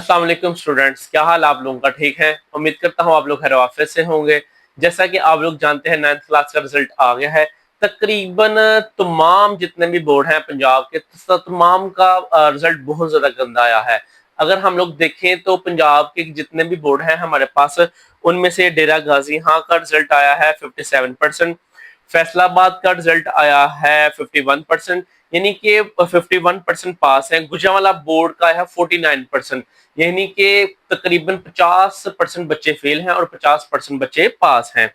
अस्सलाम वालेकुम स्टूडेंट्स, क्या हाल आप लोगों का? ठीक है। उम्मीद करता हूँ आप लोग खैर आफियत से होंगे। जैसा कि आप लोग जानते हैं 9th क्लास का रिजल्ट आ गया है। तकरीबन तमाम जितने भी बोर्ड हैं पंजाब के तमाम का रिजल्ट बहुत ज्यादा गंदा आया है। अगर हम लोग देखें तो पंजाब के जितने भी बोर्ड हैं हमारे पास, उनमें से डेरा गाजी हाँ का रिजल्ट आया है 57%, फैसलाबाद का रिजल्ट आया है 51%, यानी कि 51% पास है। गुजरांवाला बोर्ड का है 49%, यानी कि तकरीबन 50% बच्चे फेल हैं और 50% बच्चे पास हैं।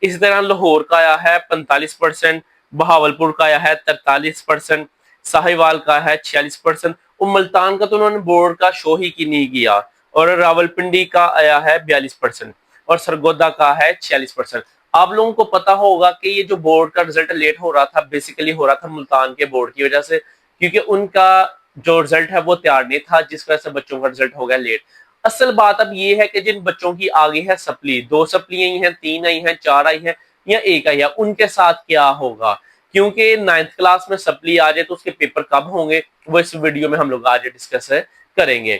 इसी तरह लाहौर का आया है 45%, बहावलपुर का आया है 43%, साहिवाल का है 46%, और मुल्तान का तो उन्होंने बोर्ड का शो ही की नहीं किया, और रावलपिंडी का आया है 42%, और सरगोदा का है 46%। आप लोगों को पता होगा कि ये जो बोर्ड का रिजल्ट लेट हो रहा था, बेसिकली हो रहा था मुल्तान के बोर्ड की वजह से, क्योंकि उनका जो रिजल्ट है वो तैयार नहीं था, जिस वजह से बच्चों का रिजल्ट हो गया लेट। असल बात अब ये है कि जिन बच्चों की आ गई है सप्ली, 2 सप्ली आई हैं, 3 आई हैं, 4 आई हैं या 1 आई है, उनके साथ क्या होगा? क्योंकि 9th क्लास में सप्ली आ जाए तो उसके पेपर कब होंगे, वो इस वीडियो में हम लोग आज डिस्कस करेंगे।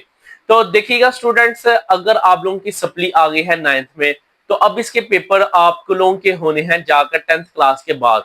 तो देखिएगा स्टूडेंट्स, अगर आप लोगों की सप्ली आ गई है 9th में, तो अब इसके पेपर आप लोगों के होने हैं जाकर 10th क्लास के बाद,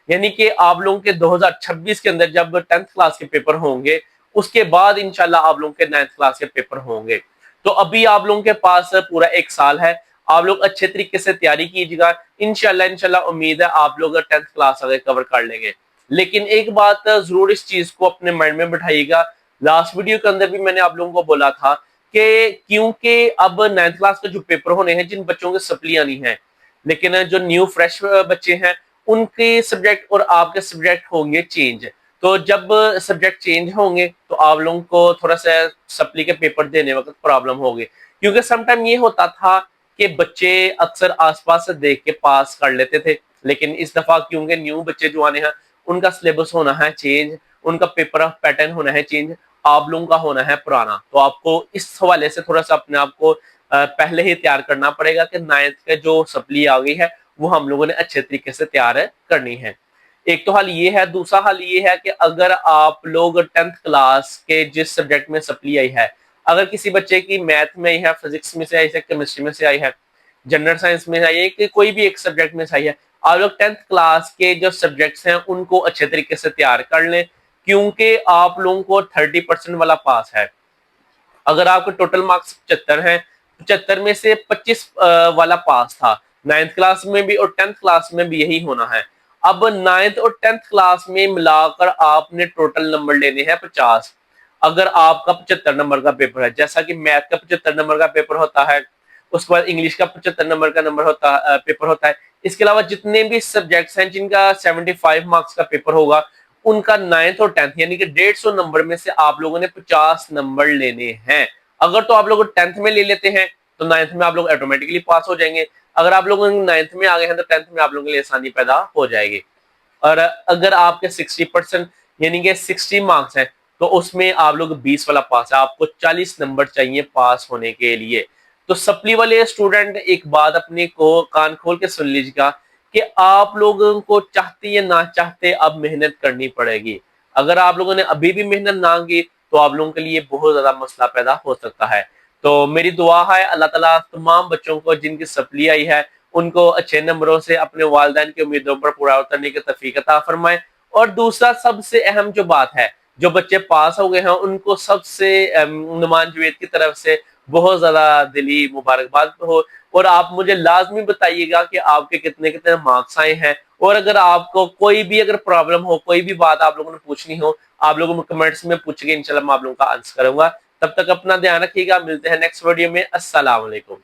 यानी कि आप लोगों के 2026 के अंदर जब 10th क्लास के पेपर होंगे, उसके बाद इंशाल्लाह आप लोगों के 9th क्लास के पेपर होंगे। तो अभी आप लोगों के पास पूरा 1 साल है, आप लोग अच्छे तरीके से तैयारी कीजिएगा। इंशाल्लाह उम्मीद है आप लोग 10th क्लास आगे कवर कर लेंगे। लेकिन एक बात जरूर इस चीज को अपने माइंड में बिठाइएगा, लास्ट वीडियो के अंदर भी मैंने आप लोगों को बोला था कि क्योंकि अब 9th क्लास के जो पेपर होने हैं, जिन बच्चों के सप्ली आनी है, लेकिन जो न्यू फ्रेश बच्चे हैं उनके सब्जेक्ट और आपके सब्जेक्ट होंगे चेंज। तो जब सब्जेक्ट चेंज होंगे तो आप लोगों को थोड़ा सा सप्ली के पेपर देने वक्त प्रॉब्लम होगी, क्योंकि समटाइम ये होता था कि बच्चे अक्सर आसपास से देख के पास कर लेते थे, लेकिन इस दफा क्योंकि न्यू बच्चे जो आने हैं उनका सिलेबस होना है चेंज, उनका पेपर पैटर्न होना है चेंज, आप लोगों का होना है पुराना। तो आपको इस हवाले से थोड़ा सा अपने आप को पहले ही तैयार करना पड़ेगा कि 9th के जो सप्ली आ गई है वो हम लोगों ने अच्छे तरीके से तैयार करनी है। एक तो हल ये है, दूसरा हल ये है कि अगर आप लोग 10th क्लास के जिस सब्जेक्ट में सप्ली आई है, अगर किसी बच्चे की मैथ में आई है, फिजिक्स में से आई है, केमिस्ट्री में से आई है, जनरल साइंस में आई है, कि कोई भी एक सब्जेक्ट में से आई है, आप लोग 10th क्लास के जो सब्जेक्ट्स हैं उनको अच्छे तरीके से तैयार कर लें, क्योंकि आप लोगों को 30% वाला पास है। अगर आपके टोटल मार्क्स 75 हैं, 75 में से 25 वाला पास था 9th क्लास में भी और 10th क्लास में भी यही होना है। अब 9th और 10th क्लास में मिलाकर आपने टोटल नंबर लेने हैं 50। अगर आपका 75 नंबर का पेपर है, जैसा कि मैथ का 75 नंबर का पेपर होता है, उसके बाद इंग्लिश का 75 नंबर का पेपर होता है, इसके अलावा जितने भी सब्जेक्ट्स हैं जिनका 75 मार्क्स का पेपर होगा, उनका 9th और 10th यानी कि 150 नंबर में से आप लोगों ने 50 नंबर लेने हैं। अगर तो आप लोग 10th में ले लेते हैं तो 9th में आप लोग ऑटोमेटिकली पास हो जाएंगे। अगर आप लोग 9th में आ गए हैं तो 10th में आप लोगों के लिए आसानी पैदा हो जाएगी। और अगर आपके 60% यानी कि 60 मार्क्स हैं, तो उसमें आप लोग 20 वाला पास है, आपको 40 नंबर चाहिए पास होने के लिए। तो सप्ली वाले स्टूडेंट एक बात अपने को कान खोल के सुन लीजिएगा कि आप लोगों को चाहते या ना चाहते अब मेहनत करनी पड़ेगी। अगर आप लोगों ने अभी भी मेहनत ना की तो आप लोगों के लिए बहुत ज्यादा मसला पैदा हो सकता है। तो मेरी दुआ है अल्लाह ताला तमाम बच्चों को जिनकी सप्ली आई है उनको अच्छे नंबरों से अपने वालिदैन की उम्मीदों पर पूरा उतरने की तौफीक अता फरमाए। और दूसरा सबसे अहम जो बात है, जो बच्चे पास हो गए हैं उनको सबसे नुमान जुवैद की तरफ से बहुत ज्यादा दिली मुबारकबाद हो। और आप मुझे लाजमी बताइएगा कि आपके कितने कितने मार्क्स आए हैं, और अगर आपको कोई भी अगर प्रॉब्लम हो, कोई भी बात आप लोगों ने पूछनी हो, आप लोगों को कमेंट्स में पूछिए, इंशाल्लाह मैं आप लोगों का आंसर करूंगा। तब तक अपना ध्यान रखिएगा, मिलते हैं नेक्स्ट वीडियो में। अस्सलाम वालेकुम।